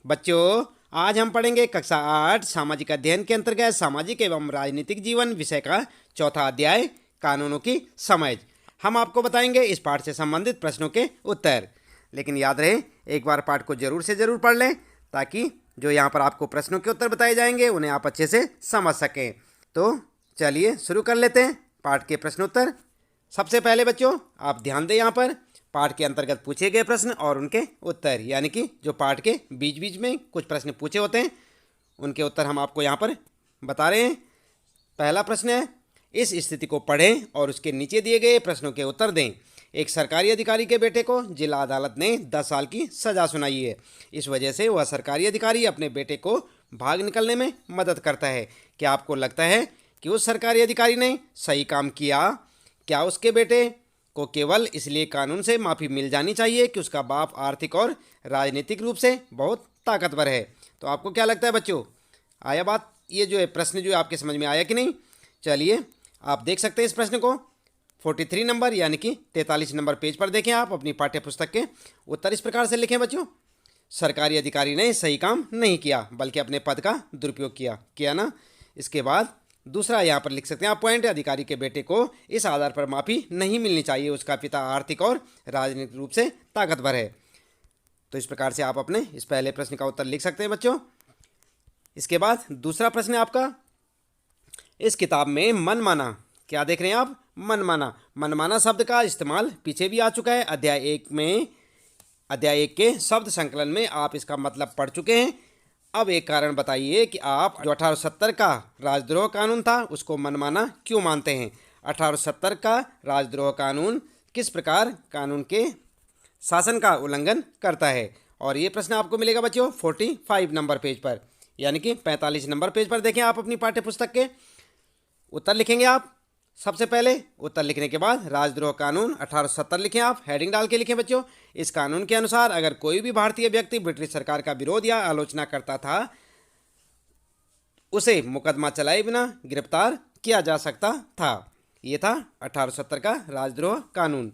बच्चों, आज हम पढ़ेंगे कक्षा 8 सामाजिक अध्ययन के अंतर्गत सामाजिक एवं राजनीतिक जीवन विषय का चौथा अध्याय कानूनों की समझ। हम आपको बताएंगे इस पाठ से संबंधित प्रश्नों के उत्तर। लेकिन याद रहे, एक बार पाठ को जरूर से जरूर पढ़ लें ताकि जो यहाँ पर आपको प्रश्नों के उत्तर बताए जाएंगे उन्हें आप अच्छे से समझ सकें। तो चलिए शुरू कर लेते हैं पाठ के प्रश्नोत्तर। सबसे पहले बच्चों आप ध्यान दें, यहाँ पर पाठ के अंतर्गत पूछे गए प्रश्न और उनके उत्तर, यानी कि जो पाठ के बीच बीच में कुछ प्रश्न पूछे होते हैं उनके उत्तर हम आपको यहाँ पर बता रहे हैं। पहला प्रश्न है, इस स्थिति को पढ़ें और उसके नीचे दिए गए प्रश्नों के उत्तर दें। एक सरकारी अधिकारी के बेटे को जिला अदालत ने 10 साल की सजा सुनाई है। इस वजह से वह सरकारी अधिकारी अपने बेटे को भाग निकलने में मदद करता है। क्या आपको लगता है कि उस सरकारी अधिकारी ने सही काम किया? क्या उसके बेटे को केवल इसलिए कानून से माफ़ी मिल जानी चाहिए कि उसका बाप आर्थिक और राजनीतिक रूप से बहुत ताकतवर है? तो आपको क्या लगता है बच्चों, आया बात, ये जो है प्रश्न जो है आपके समझ में आया कि नहीं? चलिए आप देख सकते हैं इस प्रश्न को 43 नंबर यानी कि 43 नंबर पेज पर देखें। आप अपनी पाठ्य पुस्तक के उत्तर इस प्रकार से लिखें बच्चों। सरकारी अधिकारी ने सही काम नहीं किया बल्कि अपने पद का दुरुपयोग किया ना। इसके बाद दूसरा यहाँ पर लिख सकते हैं आप पॉइंट, अधिकारी के बेटे को इस आधार पर माफ़ी नहीं मिलनी चाहिए उसका पिता आर्थिक और राजनीतिक रूप से ताकतवर है। तो इस प्रकार से आप अपने इस पहले प्रश्न का उत्तर लिख सकते हैं बच्चों। इसके बाद दूसरा प्रश्न है आपका, इस किताब में मनमाना, क्या देख रहे हैं आप? मनमाना। मनमाना शब्द का इस्तेमाल पीछे भी आ चुका है अध्याय 1 के शब्द संकलन में आप इसका मतलब पढ़ चुके हैं। अब एक कारण बताइए कि आप जो 1870 का राजद्रोह कानून था उसको मनमाना क्यों मानते हैं? 1870 का राजद्रोह कानून किस प्रकार कानून के शासन का उल्लंघन करता है? और ये प्रश्न आपको मिलेगा बच्चों 45 नंबर पेज पर, यानी कि 45 नंबर पेज पर देखें आप अपनी पाठ्य पुस्तक के उत्तर लिखेंगे आप। सबसे पहले उत्तर लिखने के बाद राजद्रोह कानून 1870 लिखें आप, हेडिंग डाल के लिखें बच्चों। इस कानून के अनुसार अगर कोई भी भारतीय व्यक्ति ब्रिटिश सरकार का विरोध या आलोचना करता था उसे मुकदमा चलाए बिना गिरफ्तार किया जा सकता था। ये था 1870 का राजद्रोह कानून।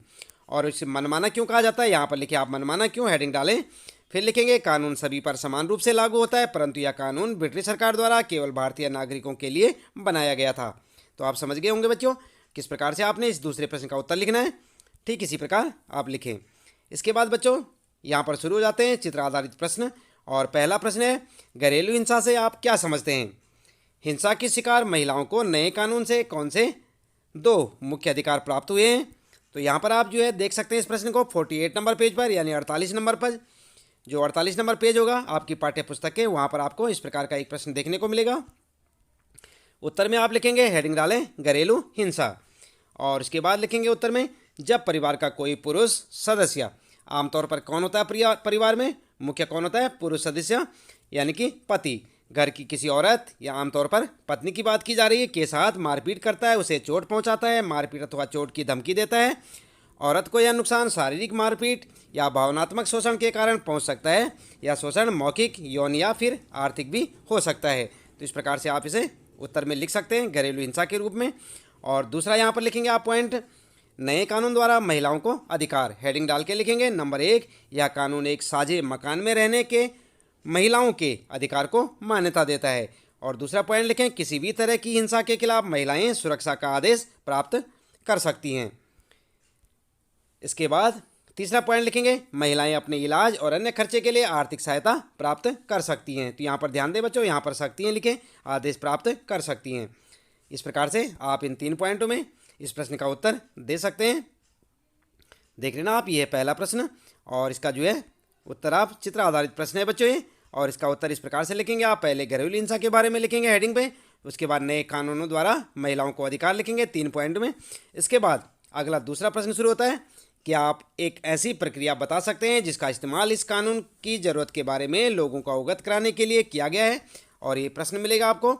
और इसे मनमाना क्यों कहा जाता है, यहाँ पर लिखे आप मनमाना क्यों, हेडिंग डालें। फिर लिखेंगे कानून सभी पर समान रूप से लागू होता है परंतु यह कानून ब्रिटिश सरकार द्वारा केवल भारतीय नागरिकों के लिए बनाया गया था। तो आप समझ गए होंगे बच्चों किस प्रकार से आपने इस दूसरे प्रश्न का उत्तर लिखना है। ठीक इसी प्रकार आप लिखें। इसके बाद बच्चों यहाँ पर शुरू हो जाते हैं चित्र आधारित प्रश्न। और पहला प्रश्न है, घरेलू हिंसा से आप क्या समझते हैं? हिंसा की शिकार महिलाओं को नए कानून से कौन से 2 मुख्य अधिकार प्राप्त हुए हैं? तो यहाँ पर आप जो है देख सकते हैं इस प्रश्न को 48 नंबर पेज पर, यानी 48 नंबर पर। जो 48 नंबर पेज होगा आपकी पाठ्य पुस्तक के, वहाँ पर आपको इस प्रकार का एक प्रश्न देखने को मिलेगा। उत्तर में आप लिखेंगे, हेडिंग डालें घरेलू हिंसा। और इसके बाद लिखेंगे उत्तर में, जब परिवार का कोई पुरुष सदस्य, आमतौर पर कौन होता है परिवार में? मुख्य कौन होता है? पुरुष सदस्य, यानी कि पति, घर की किसी औरत या आमतौर पर पत्नी की बात की जा रही है के साथ मारपीट करता है, उसे चोट पहुंचाता है, मारपीट अथवा चोट की धमकी देता है। औरत को यह नुकसान शारीरिक मारपीट या भावनात्मक शोषण के कारण पहुंच सकता है, या शोषण मौखिक, यौन या फिर आर्थिक भी हो सकता है। तो इस प्रकार से आप इसे उत्तर में लिख सकते हैं घरेलू हिंसा के रूप में। और दूसरा यहाँ पर लिखेंगे आप पॉइंट, नए कानून द्वारा महिलाओं को अधिकार, हेडिंग डाल के लिखेंगे नंबर 1, यह कानून एक साझे मकान में रहने के महिलाओं के अधिकार को मान्यता देता है। और दूसरा पॉइंट लिखें, किसी भी तरह की हिंसा के खिलाफ महिलाएं सुरक्षा का आदेश प्राप्त कर सकती हैं। इसके बाद तीसरा पॉइंट लिखेंगे, महिलाएं अपने इलाज और अन्य खर्चे के लिए आर्थिक सहायता प्राप्त कर सकती हैं। तो यहाँ पर ध्यान दें बच्चों, यहाँ पर सकती हैं लिखें, आदेश प्राप्त कर सकती हैं। इस प्रकार से आप इन 3 पॉइंटों में इस प्रश्न का उत्तर दे सकते हैं। देख लेना आप, ये है पहला प्रश्न और इसका जो है उत्तर आप चित्र आधारित प्रश्न है बच्चों ये। और इसका उत्तर इस प्रकार से लिखेंगे आप, पहले घरेलू हिंसा के बारे में लिखेंगे हेडिंग पे, उसके बाद नए कानूनों द्वारा महिलाओं को अधिकार लिखेंगे 3 पॉइंट में। इसके बाद अगला दूसरा प्रश्न शुरू होता है कि आप एक ऐसी प्रक्रिया बता सकते हैं जिसका इस्तेमाल इस कानून की ज़रूरत के बारे में लोगों को अवगत कराने के लिए किया गया है। और ये प्रश्न मिलेगा आपको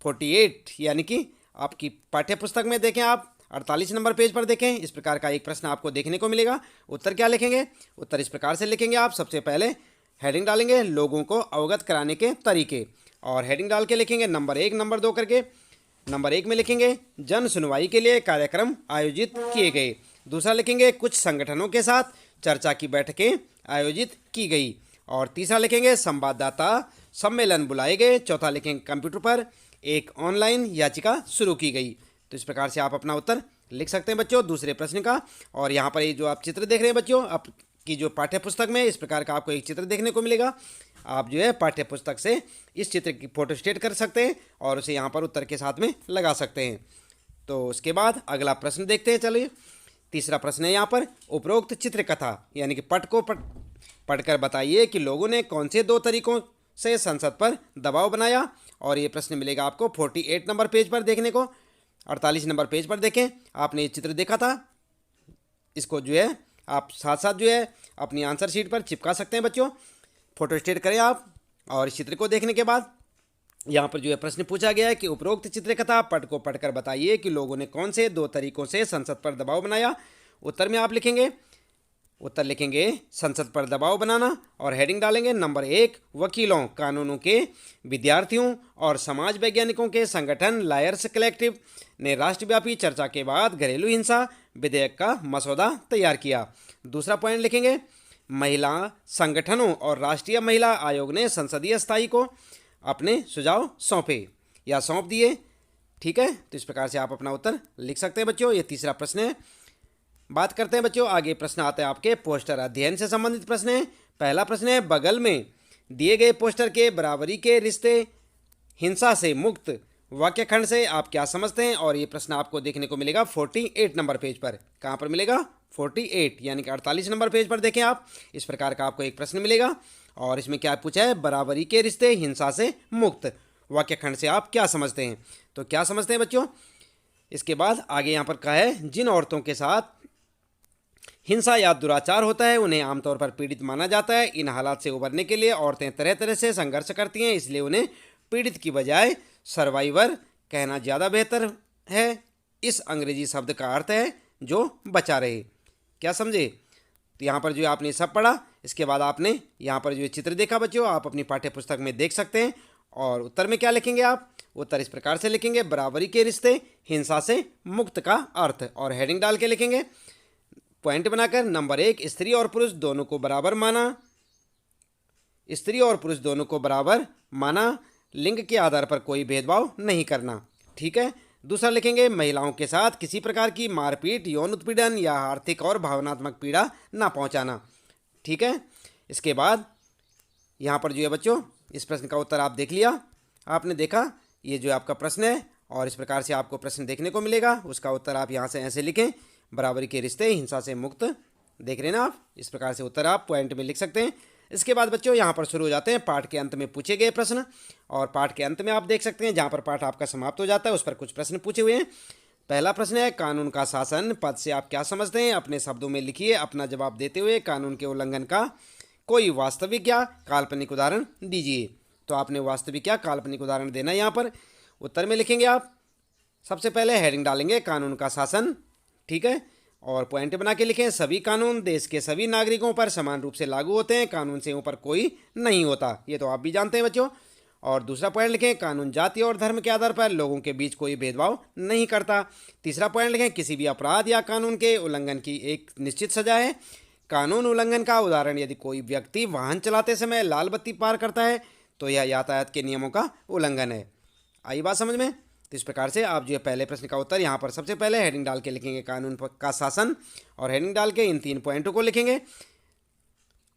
48, यानी कि आपकी पाठ्य पुस्तक में देखें आप 48 नंबर पेज पर देखें, इस प्रकार का एक प्रश्न आपको देखने को मिलेगा। उत्तर क्या लिखेंगे? उत्तर इस प्रकार से लिखेंगे आप, सबसे पहले हेडिंग डालेंगे लोगों को अवगत कराने के तरीके, और हेडिंग डाल के लिखेंगे नंबर 1 नंबर 2 करके। नंबर 1 में लिखेंगे जन सुनवाई के लिए कार्यक्रम आयोजित किए गए। दूसरा लिखेंगे कुछ संगठनों के साथ चर्चा की बैठकें आयोजित की गई। और तीसरा लिखेंगे संवाददाता सम्मेलन बुलाए गए। चौथा लिखेंगे कंप्यूटर पर एक ऑनलाइन याचिका शुरू की गई। तो इस प्रकार से आप अपना उत्तर लिख सकते हैं बच्चों दूसरे प्रश्न का। और यहाँ पर ये जो आप चित्र देख रहे हैं बच्चों, आपकी जो पाठ्य पुस्तक में इस प्रकार का आपको एक चित्र देखने को मिलेगा। आप जो है पाठ्य पुस्तक से इस चित्र की फोटो स्टेट कर सकते हैं और उसे यहाँ पर उत्तर के साथ में लगा सकते हैं। तो उसके बाद अगला प्रश्न देखते हैं। चलिए, तीसरा प्रश्न है यहाँ पर, उपरोक्त चित्रकथा यानी कि पट को पढ़कर बताइए कि लोगों ने कौन से 2 तरीकों से संसद पर दबाव बनाया। और ये प्रश्न मिलेगा आपको 48 नंबर पेज पर देखने को। 48 नंबर पेज पर देखें, आपने ये चित्र देखा था, इसको जो है आप साथ साथ जो है अपनी आंसर शीट पर चिपका सकते हैं बच्चों। फोटो स्टेट करें आप। और इस चित्र को देखने के बाद यहाँ पर जो है प्रश्न पूछा गया है कि उपरोक्त चित्रकथा पट को पढ़कर बताइए कि लोगों ने कौन से 2 तरीकों से संसद पर दबाव बनाया। उत्तर में आप लिखेंगे, उत्तर लिखेंगे संसद पर दबाव बनाना और हेडिंग डालेंगे नंबर 1, वकीलों, कानूनों के विद्यार्थियों और समाज वैज्ञानिकों के संगठन लायर्स कलेक्टिव ने राष्ट्रव्यापी चर्चा के बाद घरेलू हिंसा विधेयक का मसौदा तैयार किया। दूसरा पॉइंट लिखेंगे, महिला संगठनों और राष्ट्रीय महिला आयोग ने संसदीय स्थायी को अपने सुझाव सौंपे या सौंप दिए। ठीक है, तो इस प्रकार से आप अपना उत्तर लिख सकते हैं बच्चों। ये तीसरा प्रश्न है। बात करते हैं बच्चों, आगे प्रश्न आते हैं आपके पोस्टर अध्ययन से संबंधित प्रश्न है। पहला प्रश्न है, बगल में दिए गए पोस्टर के बराबरी के रिश्ते हिंसा से मुक्त वाक्य खंड से आप क्या समझते हैं। और ये प्रश्न आपको देखने को मिलेगा 48 नंबर पेज पर। कहाँ पर मिलेगा? 48 यानी कि 48 नंबर पेज पर देखें आप। इस प्रकार का आपको एक प्रश्न मिलेगा और इसमें क्या पूछा है, बराबरी के रिश्ते हिंसा से मुक्त वाक्य खंड से आप क्या समझते हैं। तो क्या समझते हैं बच्चों। इसके बाद आगे यहाँ पर कहा है, जिन औरतों के साथ हिंसा या दुराचार होता है उन्हें आमतौर पर पीड़ित माना जाता है। इन हालात से उबरने के लिए औरतें तरह तरह से संघर्ष करती हैं, इसलिए उन्हें पीड़ित की बजाय सर्वाइवर कहना ज़्यादा बेहतर है। इस अंग्रेजी शब्द का अर्थ है जो बचा रहे। क्या समझे। तो यहाँ पर जो आपने सब पढ़ा, इसके बाद आपने यहाँ पर जो चित्र देखा बच्चों, आप अपनी पाठ्य पुस्तक में देख सकते हैं। और उत्तर में क्या लिखेंगे आप, उत्तर इस प्रकार से लिखेंगे, बराबरी के रिश्ते हिंसा से मुक्त का अर्थ। और हेडिंग डाल के लिखेंगे पॉइंट बनाकर, नंबर 1, स्त्री और पुरुष दोनों को बराबर माना। स्त्री और पुरुष दोनों को बराबर माना, लिंग के आधार पर कोई भेदभाव नहीं करना। ठीक है। दूसरा लिखेंगे, महिलाओं के साथ किसी प्रकार की मारपीट, यौन उत्पीड़न या आर्थिक और भावनात्मक पीड़ा ना पहुंचाना। ठीक है। इसके बाद यहाँ पर जो है बच्चों, इस प्रश्न का उत्तर आप देख लिया, आपने देखा ये जो आपका प्रश्न है और इस प्रकार से आपको प्रश्न देखने को मिलेगा। उसका उत्तर आप यहाँ से ऐसे लिखें, बराबरी के रिश्ते हिंसा से मुक्त। देख रहे हैं ना आप, इस प्रकार से उत्तर आप पॉइंट में लिख सकते हैं। इसके बाद बच्चों यहाँ पर शुरू हो जाते हैं पाठ के अंत में पूछे गए प्रश्न। और पाठ के अंत में आप देख सकते हैं, जहाँ पर पाठ आपका समाप्त हो जाता है उस पर कुछ प्रश्न पूछे हुए हैं। पहला प्रश्न है, कानून का शासन पद से आप क्या समझते हैं। अपने शब्दों में लिखिए, अपना जवाब देते हुए कानून के उल्लंघन का कोई वास्तविक या काल्पनिक उदाहरण दीजिए। तो आपने वास्तविक या काल्पनिक उदाहरण देना है यहाँ पर। उत्तर में लिखेंगे आप, सबसे पहले हेडिंग डालेंगे कानून का शासन। ठीक है। और पॉइंट बना के लिखें, सभी कानून देश के सभी नागरिकों पर समान रूप से लागू होते हैं, कानून से ऊपर कोई नहीं होता। ये तो आप भी जानते हैं बच्चों। और दूसरा पॉइंट लिखें, कानून जाति और धर्म के आधार पर लोगों के बीच कोई भेदभाव नहीं करता। तीसरा पॉइंट लिखें, किसी भी अपराध या कानून के उल्लंघन की एक निश्चित सजा है। कानून उल्लंघन का उदाहरण, यदि कोई व्यक्ति वाहन चलाते समय लाल बत्ती पार करता है तो यह यातायात के नियमों का उल्लंघन है। आई बात समझ में। तो इस प्रकार से आप जो है पहले प्रश्न का उत्तर यहाँ पर सबसे पहले हेडिंग डाल के लिखेंगे कानून का शासन, और हेडिंग डाल के इन 3 पॉइंटों को लिखेंगे।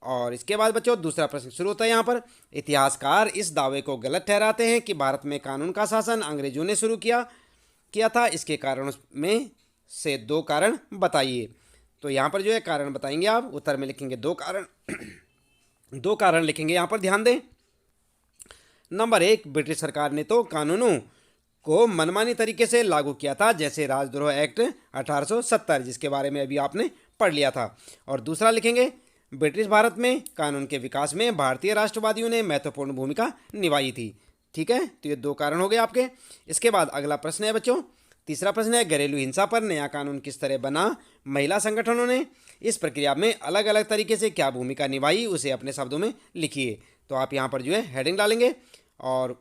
और इसके बाद बच्चों दूसरा प्रश्न शुरू होता है यहाँ पर, इतिहासकार इस दावे को गलत ठहराते हैं कि भारत में कानून का शासन अंग्रेजों ने शुरू किया था। इसके कारणों में से 2 कारण बताइए। तो यहाँ पर जो है कारण बताएंगे आप। उत्तर में लिखेंगे 2 कारण 2 कारण लिखेंगे यहाँ पर, ध्यान दें। नंबर 1, ब्रिटिश सरकार ने तो कानूनों को मनमानी तरीके से लागू किया था, जैसे राजद्रोह एक्ट 1870, जिसके बारे में अभी आपने पढ़ लिया था। और दूसरा लिखेंगे, ब्रिटिश भारत में कानून के विकास में भारतीय राष्ट्रवादियों ने महत्वपूर्ण भूमिका निभाई थी। ठीक है। तो ये 2 कारण हो गए आपके। इसके बाद अगला प्रश्न है बच्चों, तीसरा प्रश्न है, घरेलू हिंसा पर नया कानून किस तरह बना। महिला संगठनों ने इस प्रक्रिया में अलग अलग तरीके से क्या भूमिका निभाई, उसे अपने शब्दों में लिखिए। तो आप यहाँ पर जो है हेडिंग डालेंगे और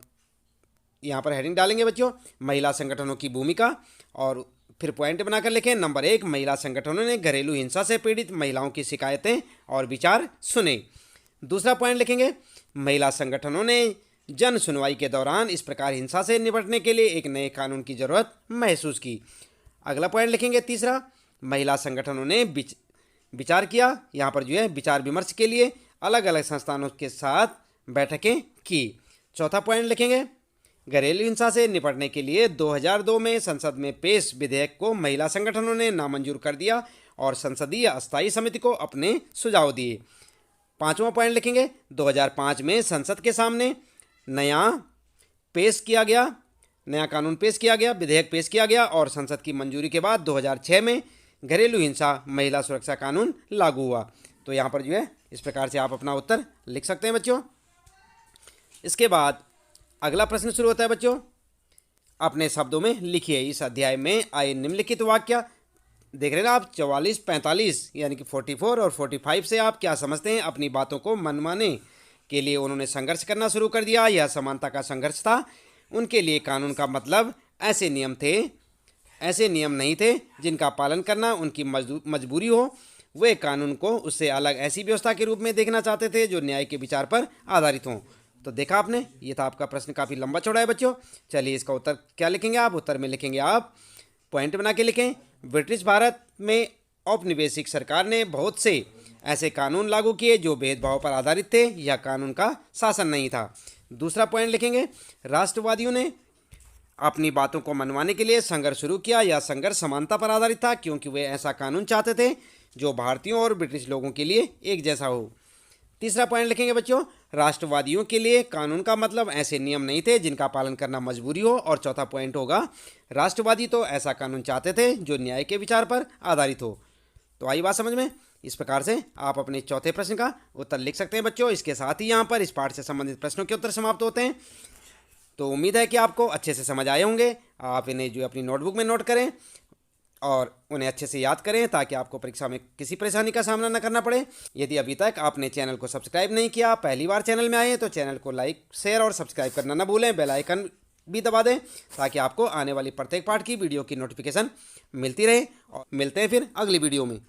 यहाँ पर हेडिंग डालेंगे बच्चों, महिला संगठनों की भूमिका। और फिर पॉइंट बनाकर लिखें, नंबर 1, महिला संगठनों ने घरेलू हिंसा से पीड़ित महिलाओं की शिकायतें और विचार सुने। दूसरा पॉइंट लिखेंगे, महिला संगठनों ने जन सुनवाई के दौरान इस प्रकार हिंसा से निपटने के लिए एक नए कानून की जरूरत महसूस की। अगला पॉइंट लिखेंगे तीसरा, महिला संगठनों ने विचार किया, यहाँ पर जो है विचार विमर्श के लिए अलग अलग संस्थानों के साथ बैठकें की। चौथा पॉइंट लिखेंगे, घरेलू हिंसा से निपटने के लिए 2002 में संसद में पेश विधेयक को महिला संगठनों ने नामंजूर कर दिया और संसदीय अस्थायी समिति को अपने सुझाव दिए। पांचवा पॉइंट लिखेंगे, 2005 में संसद के सामने नया कानून पेश किया गया, विधेयक पेश किया गया और संसद की मंजूरी के बाद 2006 में घरेलू हिंसा महिला सुरक्षा कानून लागू हुआ। तो यहाँ पर जो है इस प्रकार से आप अपना उत्तर लिख सकते हैं बच्चों। इसके बाद अगला प्रश्न शुरू होता है बच्चों, अपने शब्दों में लिखिए इस अध्याय में आए निम्नलिखित वाक्य। देख रहे हैं ना आप 44, 45 यानी कि 44 और 45 से आप क्या समझते हैं? अपनी बातों को मनवाने के लिए उन्होंने संघर्ष करना शुरू कर दिया। यह समानता का संघर्ष था। उनके लिए कानून का मतलब ऐसे नियम नहीं थे जिनका पालन करना उनकी मजबूरी हो। वे कानून को उससे अलग ऐसी व्यवस्था के रूप में देखना चाहते थे जो न्याय के विचार पर आधारित हों। तो देखा आपने, ये था आपका प्रश्न, काफ़ी लंबा चौड़ा है बच्चों। चलिए इसका उत्तर क्या लिखेंगे आप? उत्तर में लिखेंगे आप पॉइंट बना के लिखें, ब्रिटिश भारत में औपनिवेशिक सरकार ने बहुत से ऐसे कानून लागू किए जो भेदभाव पर आधारित थे। यह कानून का शासन नहीं था। दूसरा पॉइंट लिखेंगे, राष्ट्रवादियों ने अपनी बातों को मनवाने के लिए संघर्ष शुरू किया। यह संघर्ष समानता पर आधारित था क्योंकि वे ऐसा कानून चाहते थे जो भारतीयों और ब्रिटिश लोगों के लिए एक जैसा हो। तीसरा पॉइंट लिखेंगे बच्चों, राष्ट्रवादियों के लिए कानून का मतलब ऐसे नियम नहीं थे जिनका पालन करना मजबूरी हो। और चौथा पॉइंट होगा, राष्ट्रवादी तो ऐसा कानून चाहते थे जो न्याय के विचार पर आधारित हो। तो आई बात समझ में? इस प्रकार से आप अपने चौथे प्रश्न का उत्तर लिख सकते हैं बच्चों। इसके साथ ही यहाँ पर इस पाठ से संबंधित प्रश्नों के उत्तर समाप्त होते हैं। तो उम्मीद है कि आपको अच्छे से समझ आए होंगे। आप इन्हें जो अपनी नोटबुक में नोट करें और उन्हें अच्छे से याद करें ताकि आपको परीक्षा में किसी परेशानी का सामना न करना पड़े। यदि अभी तक आपने चैनल को सब्सक्राइब नहीं किया, पहली बार चैनल में आए हैं, तो चैनल को लाइक, शेयर और सब्सक्राइब करना न भूलें। बेल आइकन भी दबा दें ताकि आपको आने वाली प्रत्येक पाठ की वीडियो की नोटिफिकेशन मिलती रहे। और मिलते हैं फिर अगली वीडियो में।